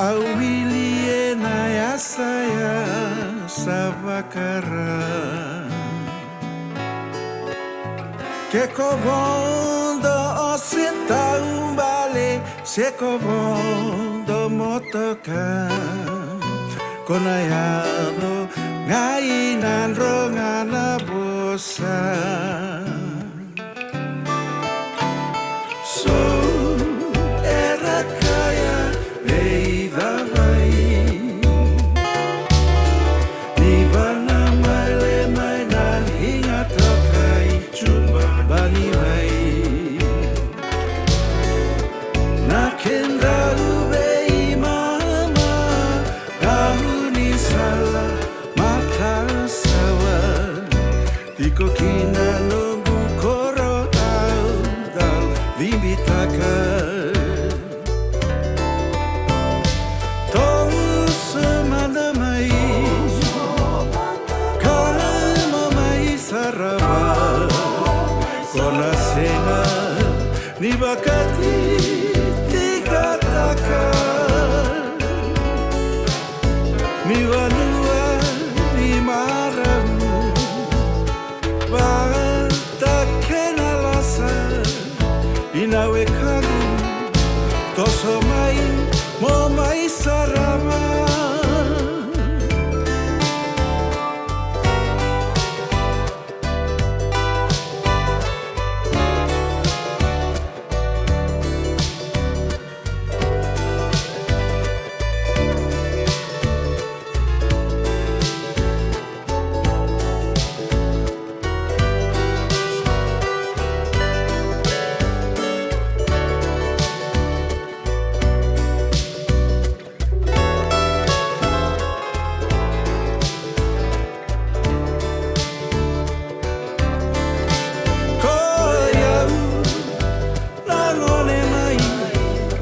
Auwilie na yasaya savakara que covondo osita umbale se covondo motoka konayado ngai Nadroga na bosa so era kaya veida vai ni bana male mai nan hinga tokai Jubaniwai na kenda ube mama kahuni sala matasawa tiko kina nungu koroua dal vimbitaka ni bakati tikataka mi vanua ni maramu batakena lasa inawe kanu toso mai mo mai sarama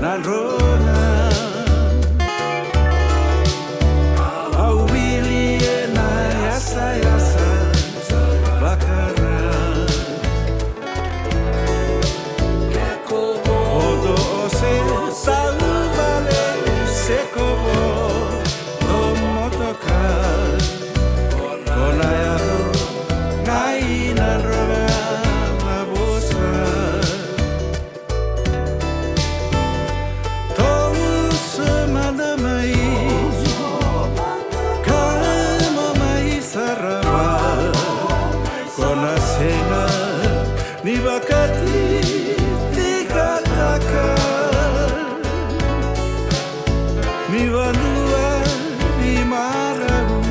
Nadroga auwilie na yasa bakara odo ose Tavale se covo no motoka konayado ngai Nadroga na bosa ni bakati tikataka mi vanua ni maramu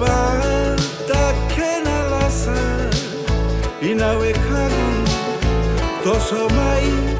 batakena lasa inawe kanu toso mai